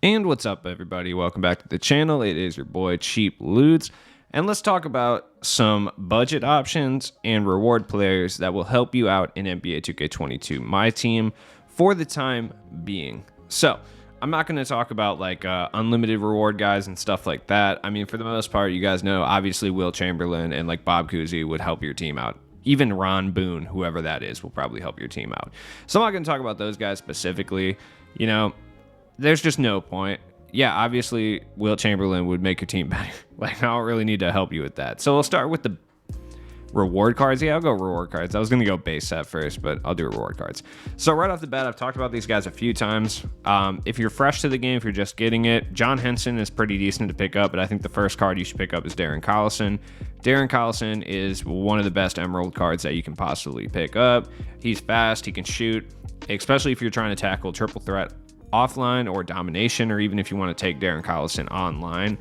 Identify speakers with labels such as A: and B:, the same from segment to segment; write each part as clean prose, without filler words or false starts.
A: And what's up, everybody? Welcome back to the channel. It is your boy Cheap Loots, and let's talk about some budget options and reward players that will help you out in NBA 2K22, my team, for the time being. So, I'm not going to talk about like unlimited reward guys and stuff like that. I mean, for the most part, you guys know, obviously, Will Chamberlain and like Bob Cousy would help your team out. Even Ron Boone, whoever that is, will probably help your team out. So, I'm not going to talk about those guys specifically. You know, there's just no point. Yeah, obviously, Will Chamberlain would make your team better. Like, I don't really need to help you with that. So we'll start with the reward cards. Yeah, I'll go reward cards. I was going to go base set first, but I'll do reward cards. So right off the bat, I've talked about these guys a few times. If you're fresh to the game, if you're just getting it, John Henson is pretty decent to pick up, but I think the first card you should pick up is Darren Collison. Darren Collison is one of the best Emerald cards that you can possibly pick up. He's fast, he can shoot, especially if you're trying to tackle triple threat offline or domination, or even if you want to take Darren Collison online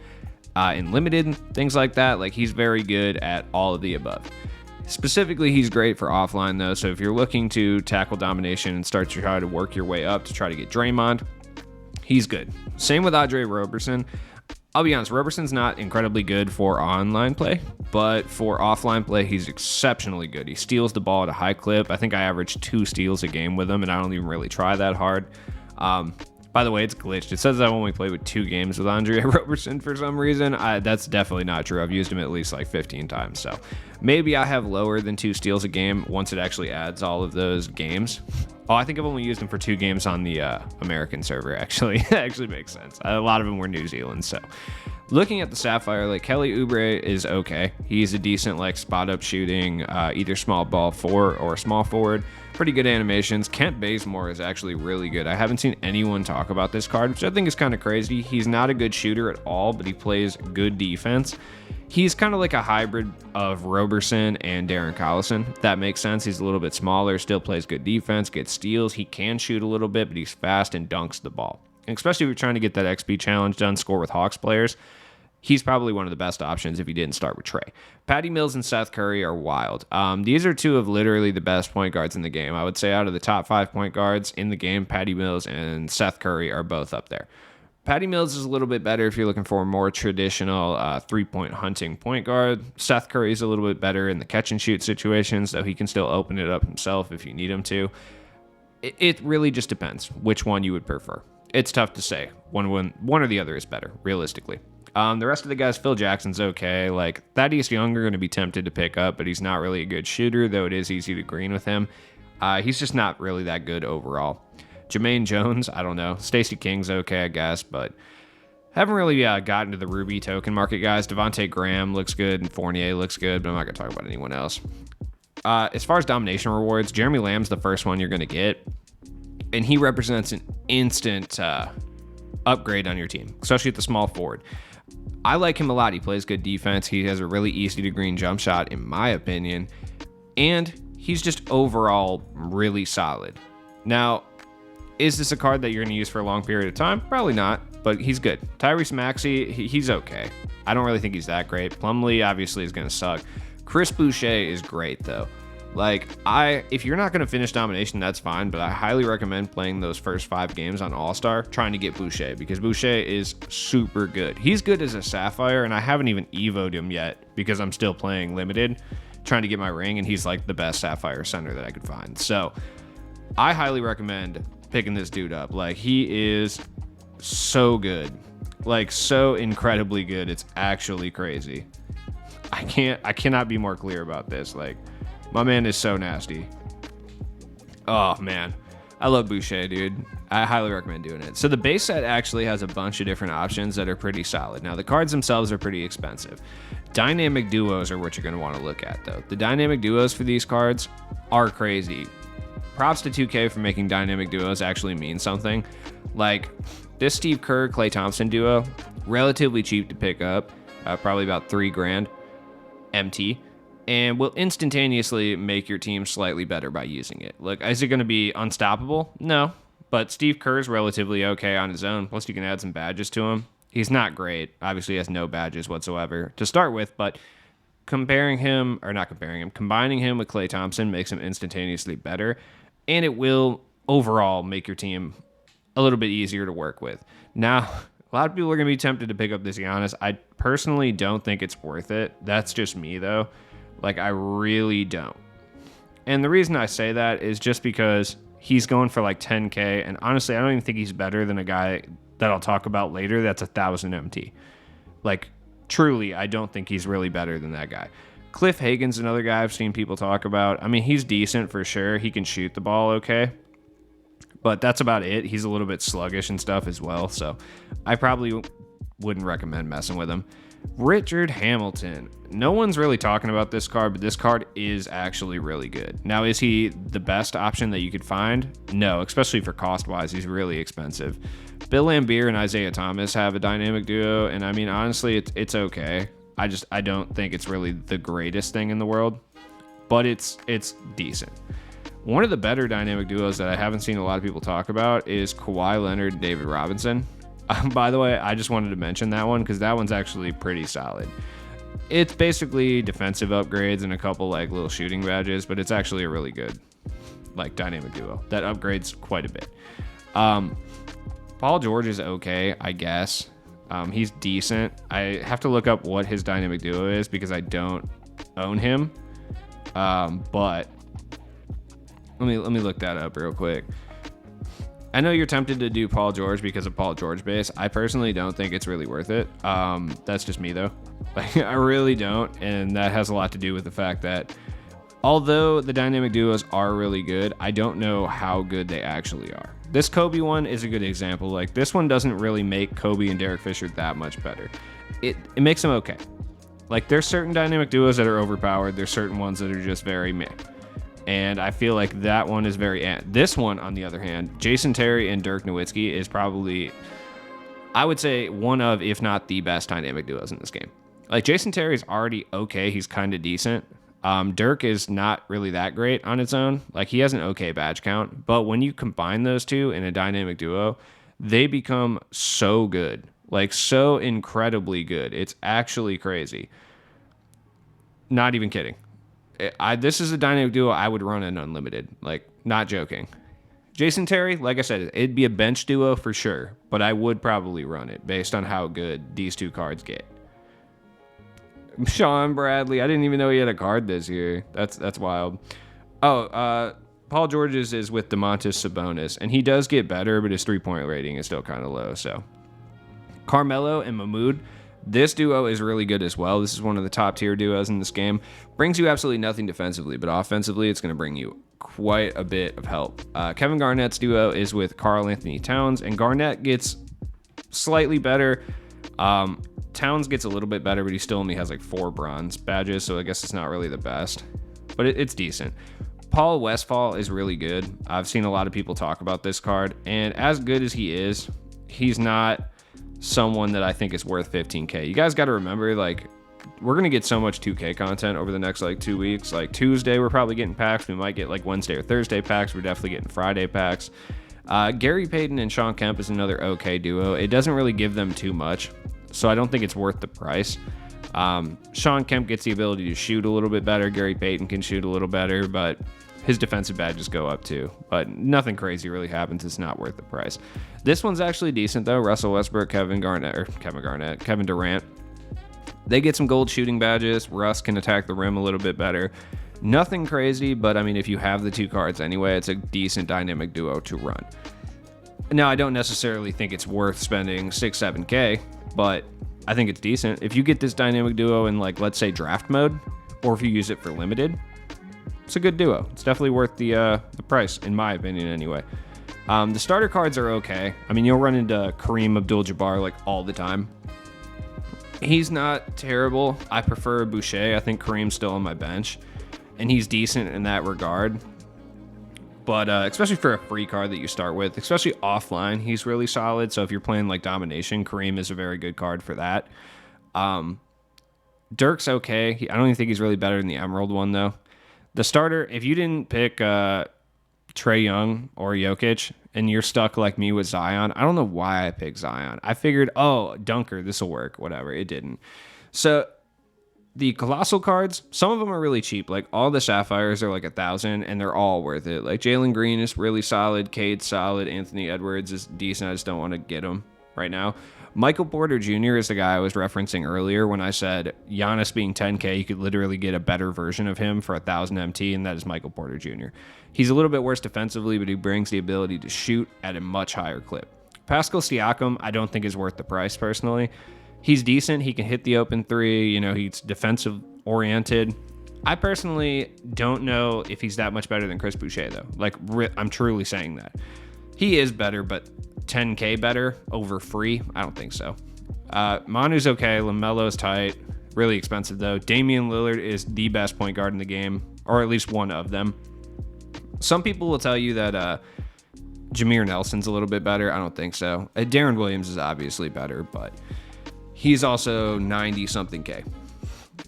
A: in limited, things like that. Like, he's very good at all of the above. Specifically, he's great for offline though, so if you're looking to tackle domination and start to try to work your way up to try to get Draymond, he's good. Same with Andre Roberson. I'll be honest, Roberson's not incredibly good for online play, but for offline play, he's exceptionally good. He steals the ball at a high clip. I think I average 2 steals a game with him, and I don't even really try that hard. By the way, it's glitched. It says I've only played with 2 games with Andre Roberson for some reason. That's definitely not true. I've used him at least like 15 times. So maybe I have lower than 2 steals a game once it actually adds all of those games. Oh, I think I've only used him for 2 games on the American server, actually. That actually makes sense. A lot of them were New Zealand, so. Looking at the Sapphire, like, Kelly Oubre is okay. He's a decent, like, spot-up shooting, either small ball forward or small forward. Pretty good animations. Kent Bazemore is actually really good. I haven't seen anyone talk about this card, which I think is kind of crazy. He's not a good shooter at all, but he plays good defense. He's kind of like a hybrid of Roberson and Darren Collison. That makes sense. He's a little bit smaller, still plays good defense, gets steals. He can shoot a little bit, but he's fast and dunks the ball. And especially if you're trying to get that XP challenge done, score with Hawks players, he's probably one of the best options if he didn't start with Trey. Patty Mills and Seth Curry are wild. These are 2 of literally the best point guards in the game. I would say out of the top 5 point guards in the game, Patty Mills and Seth Curry are both up there. Patty Mills is a little bit better if you're looking for a more traditional 3-point hunting point guard. Seth Curry is a little bit better in the catch and shoot situations, though he can still open it up himself if you need him to. It really just depends which one you would prefer. It's tough to say. One or the other is better, realistically. The rest of the guys, Phil Jackson's okay. Like, Thaddeus Young are going to be tempted to pick up, but he's not really a good shooter, though it is easy to green with him. He's just not really that good overall. Jermaine Jones, I don't know. Stacey King's okay, I guess, but haven't really gotten to the Ruby token market guys. Devontae Graham looks good, and Fournier looks good, but I'm not going to talk about anyone else. As far as domination rewards, Jeremy Lamb's the first one you're going to get, and he represents an instant upgrade on your team, especially at the small forward. I like him a lot. He plays good defense. He has a really easy to green jump shot, in my opinion. And he's just overall really solid. Now, is this a card that you're going to use for a long period of time? Probably not, but he's good. Tyrese Maxey, he's okay. I don't really think he's that great. Plumlee obviously is going to suck. Chris Boucher is great, though. Like, if you're not going to finish domination, that's fine, but I highly recommend playing those first 5 games on All-Star, trying to get Boucher, because Boucher is super good. He's good as a Sapphire, and I haven't even evoed him yet, because I'm still playing Limited, trying to get my ring, and he's like the best Sapphire center that I could find. So, I highly recommend picking this dude up. Like, he is so good. Like, so incredibly good. It's actually crazy. I cannot be more clear about this. Like, my man is so nasty. Oh, man. I love Boucher, dude. I highly recommend doing it. So the base set actually has a bunch of different options that are pretty solid. Now, the cards themselves are pretty expensive. Dynamic duos are what you're going to want to look at, though. The dynamic duos for these cards are crazy. Props to 2K for making dynamic duos actually mean something. Like, this Steve Kerr, Klay Thompson duo, relatively cheap to pick up. Probably about $3,000 MT. And will instantaneously make your team slightly better by using it. Look, is it going to be unstoppable? No. But Steve Kerr's relatively okay on his own. Plus, you can add some badges to him. He's not great. Obviously, he has no badges whatsoever to start with. But combining him with Klay Thompson makes him instantaneously better. And it will overall make your team a little bit easier to work with. Now, a lot of people are going to be tempted to pick up this Giannis. I personally don't think it's worth it. That's just me, though. Like, I really don't. And the reason I say that is just because he's going for like 10K, and honestly, I don't even think he's better than a guy that I'll talk about later that's 1,000 MT. Like, truly, I don't think he's really better than that guy. Cliff Hagan's another guy I've seen people talk about. I mean, he's decent for sure. He can shoot the ball okay. But that's about it. He's a little bit sluggish and stuff as well. So I probably wouldn't recommend messing with him. Richard Hamilton. No one's really talking about this card, but this card is actually really good. Now, is he the best option that you could find? No, especially for cost-wise. He's really expensive. Bill Laimbeer and Isaiah Thomas have a dynamic duo, and I mean, honestly, it's okay. I don't think it's really the greatest thing in the world, but it's decent. One of the better dynamic duos that I haven't seen a lot of people talk about is Kawhi Leonard and David Robinson. By the way, I just wanted to mention that one because that one's actually pretty solid. It's basically defensive upgrades and a couple like little shooting badges, but it's actually a really good like dynamic duo that upgrades quite a bit. Paul George is okay, I guess. He's decent. I have to look up what his dynamic duo is because I don't own him. But let me look that up real quick. I know you're tempted to do Paul George because of Paul George base. I personally don't think it's really worth it. That's just me though. Like, I really don't, and that has a lot to do with the fact that although the dynamic duos are really good, I don't know how good they actually are. This Kobe one is a good example. Like, this one doesn't really make Kobe and Derek Fisher that much better. It makes them okay. Like, there's certain dynamic duos that are overpowered. There's certain ones that are just very meh. And I feel like that one is very... This one, on the other hand, Jason Terry and Dirk Nowitzki is probably, I would say, one of, if not the best dynamic duos in this game. Like, Jason Terry is already okay. He's kind of decent. Dirk is not really that great on its own. Like, he has an okay badge count. But when you combine those two in a dynamic duo, they become so good. Like, so incredibly good. It's actually crazy. Not even kidding. This is a dynamic duo I would run in unlimited. Like, not joking. Jason Terry, like I said, it'd be a bench duo for sure, but I would probably run it based on how good these two cards get. Sean Bradley, I didn't even know he had a card this year. That's wild. Oh, Paul George's is with Domantas Sabonis, and he does get better, but his 3-point rating is still kind of low. So, Carmelo and Mahmoud. This duo is really good as well. This is one of the top tier duos in this game. Brings you absolutely nothing defensively, but offensively, it's going to bring you quite a bit of help. Kevin Garnett's duo is with Karl Anthony Towns, and Garnett gets slightly better. Towns gets a little bit better, but he still only has like 4 bronze badges, so I guess it's not really the best. But it's decent. Paul Westphal is really good. I've seen a lot of people talk about this card, and as good as he is, he's not someone that I think is worth 15K. You guys got to remember, like, we're going to get so much 2K content over the next, like, 2 weeks. Like, Tuesday, we're probably getting packs. We might get, like, Wednesday or Thursday packs. We're definitely getting Friday packs. Gary Payton and Sean Kemp is another okay duo. It doesn't really give them too much, so I don't think it's worth the price. Sean Kemp gets the ability to shoot a little bit better. Gary Payton can shoot a little better, but his defensive badges go up too. But nothing crazy really happens. It's not worth the price. This one's actually decent though. Russell Westbrook, Kevin Durant. They get some gold shooting badges. Russ can attack the rim a little bit better. Nothing crazy, but I mean, if you have the 2 cards anyway, it's a decent dynamic duo to run. Now, I don't necessarily think it's worth spending 6-7K, but I think it's decent. If you get this dynamic duo in, like, let's say draft mode, or if you use it for limited, it's a good duo. It's definitely worth the price, in my opinion, anyway. The starter cards are okay. I mean, you'll run into Kareem Abdul-Jabbar, like, all the time. He's not terrible. I prefer Boucher. I think Kareem's still on my bench, and he's decent in that regard. But especially for a free card that you start with, especially offline, he's really solid. So if you're playing, like, Domination, Kareem is a very good card for that. Dirk's okay. I don't even think he's really better than the Emerald one, though. The starter, if you didn't pick Trae Young or Jokic, and you're stuck like me with Zion, I don't know why I picked Zion. I figured, oh, Dunker, this will work. Whatever. It didn't. So The Colossal cards, some of them are really cheap. Like all the Sapphires are like 1,000 and they're all worth it. Like Jalen Green is really solid. Cade's solid. Anthony Edwards is decent. I just don't want to get him right now. Michael Porter Jr. is the guy I was referencing earlier when I said Giannis being 10K, you could literally get a better version of him for 1,000 MT, and that is Michael Porter Jr. He's a little bit worse defensively, but he brings the ability to shoot at a much higher clip. Pascal Siakam, I don't think is worth the price personally. He's decent. He can hit the open three. You know, he's defensive oriented. I personally don't know if he's that much better than Chris Boucher, though. Like, I'm truly saying that. He is better, but 10K better over free? I don't think so. Manu's okay. LaMelo's tight. Really expensive, though. Damian Lillard is the best point guard in the game, or at least one of them. Some people will tell you that Jameer Nelson's a little bit better. I don't think so. Darren Williams is obviously better, but he's also 90-something K.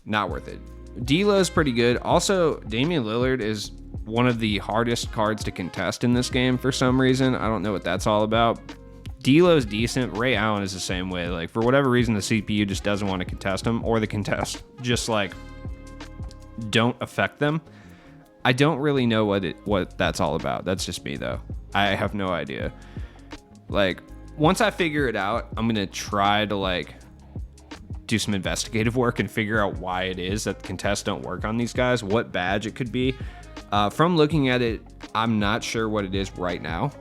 A: Not worth it. D'Lo's pretty good. Also, Damian Lillard is one of the hardest cards to contest in this game for some reason. I don't know what that's all about. D'Lo's decent. Ray Allen is the same way. Like, for whatever reason, the CPU just doesn't want to contest him, or the contest just, like, don't affect them. I don't really know what that's all about. That's just me, though. I have no idea. Like, once I figure it out, I'm going to try to, like, do some investigative work and figure out why it is that the contests don't work on these guys, what badge it could be. From looking at it, I'm not sure what it is right now,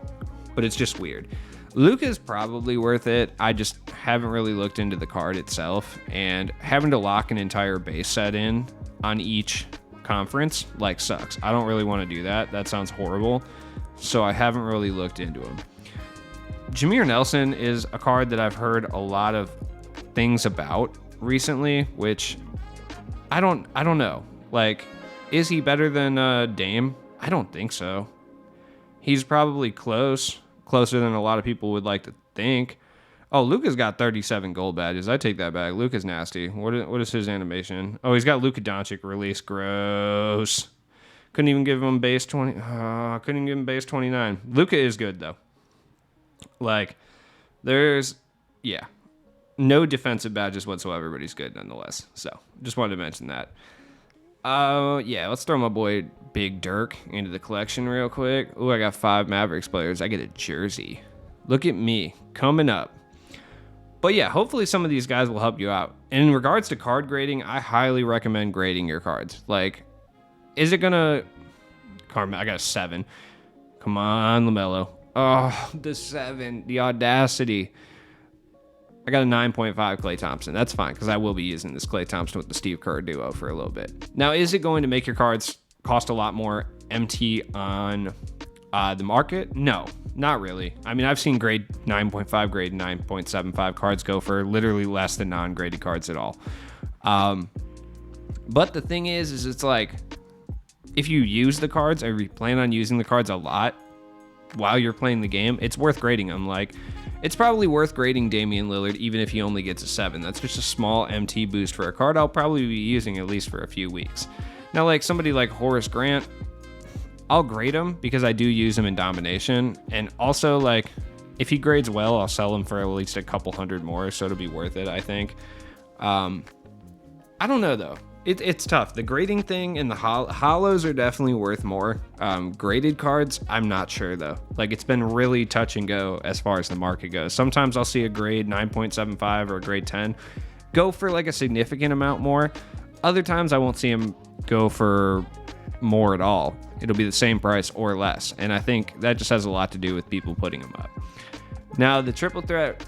A: but it's just weird. Luka's probably worth it. I just haven't really looked into the card itself, and having to lock an entire base set in on each conference like sucks. I don't really want to do that. That sounds horrible. So I haven't really looked into him. Jameer Nelson is a card that I've heard a lot of things about recently, which I don't know. Like, is he better than Dame? I don't think so. He's probably closer than a lot of people would like to think. Oh, Luka's got 37 gold badges. I take that back. Luka's nasty. What is his animation? Oh, he's got Luka Doncic release. Gross. Couldn't even give him base 20. Couldn't even give him base 29. Luka is good, though. Like, yeah. No defensive badges whatsoever, but he's good nonetheless. So, just wanted to mention that. Yeah, let's throw my boy Big Dirk into the collection real quick. Ooh, I got 5 Mavericks players. I get a jersey. Look at me, coming up. But yeah, hopefully some of these guys will help you out. And in regards to card grading, I highly recommend grading your cards. Like, is it gonna... I got a 7. Come on, LaMelo. Oh, the 7. The audacity. I got a 9.5 Klay Thompson. That's fine, because I will be using this Klay Thompson with the Steve Kerr duo for a little bit. Now, is it going to make your cards cost a lot more MT on the market? No, not really. I mean, I've seen grade 9.5, grade 9.75 cards go for literally less than non-graded cards at all. But the thing is it's like, if you use the cards, or you plan on using the cards a lot while you're playing the game, it's worth grading them. Like, it's probably worth grading Damian Lillard even if he only gets a 7. That's just a small MT boost for a card I'll probably be using at least for a few weeks. Now, like somebody like Horace Grant, I'll grade him because I do use him in domination. And also, like, if he grades well, I'll sell him for at least a couple hundred more, so it'll be worth it, I think. I don't know, though. It's tough. The grading thing and the hollows are definitely worth more. Graded cards, I'm not sure, though. Like, it's been really touch and go as far as the market goes. Sometimes I'll see a grade 9.75 or a grade 10 go for, like, a significant amount more. Other times I won't see them go for more at all. It'll be the same price or less. And I think that just has a lot to do with people putting them up. Now, the triple threat...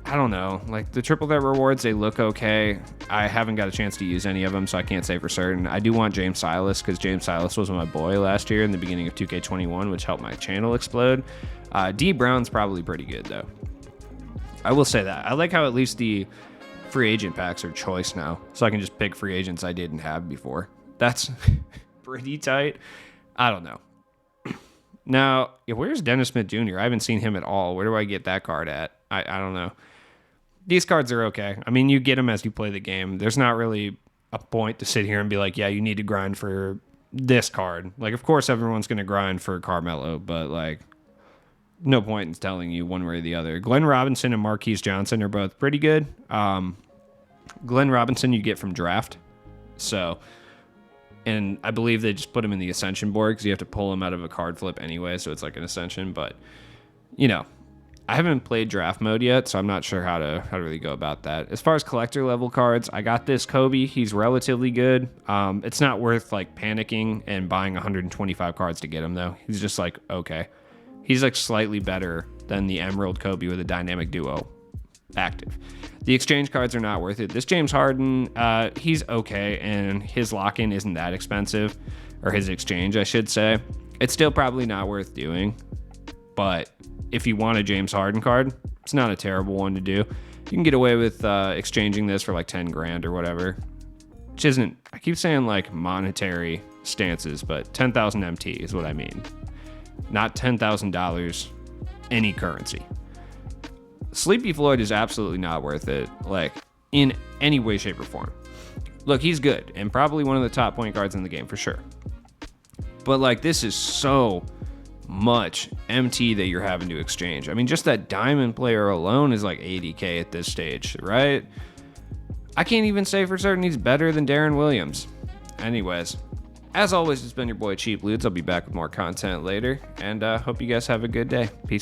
A: I don't know. Like, the triple threat rewards, they look okay. I haven't got a chance to use any of them, so I can't say for certain. I do want James Silas, because James Silas was my boy last year in the beginning of 2K21, which helped my channel explode. D Brown's probably pretty good, though. I will say that. I like how at least the free agent packs are choice now, so I can just pick free agents I didn't have before. That's pretty tight. I don't know. Now, where's Dennis Smith Jr.? I haven't seen him at all. Where do I get that card at? I don't know. These cards are okay. I mean, you get them as you play the game. There's not really a point to sit here and be like, yeah, you need to grind for this card. Like, of course, everyone's going to grind for Carmelo, but, like, no point in telling you one way or the other. Glenn Robinson and Marquise Johnson are both pretty good. Glenn Robinson you get from draft. So, and I believe they just put him in the Ascension board because you have to pull him out of a card flip anyway, so it's like an Ascension. But, you know, I haven't played draft mode yet, so I'm not sure how to really go about that. As far as collector level cards, I got this Kobe. He's relatively good. It's not worth like panicking and buying 125 cards to get him though. He's just like okay. He's like slightly better than the Emerald Kobe with a dynamic duo active. The exchange cards are not worth it. This James Harden, he's okay, and his lock-in isn't that expensive, or his exchange, I should say. It's still probably not worth doing, but if you want a James Harden card, it's not a terrible one to do. You can get away with exchanging this for like 10 grand or whatever, which isn't, I keep saying like monetary stances, but 10,000 MT is what I mean. Not $10,000 any currency. Sleepy Floyd is absolutely not worth it, like in any way, shape, or form. Look, he's good and probably one of the top point guards in the game for sure. But like this is so much MT that you're having to exchange. I mean, just that diamond player alone is like 80K at this stage, right? I can't even say for certain he's better than Darren Williams. Anyways, as always, it's been your boy Cheap Ludes. I'll be back with more content later, and hope you guys have a good day. Peace.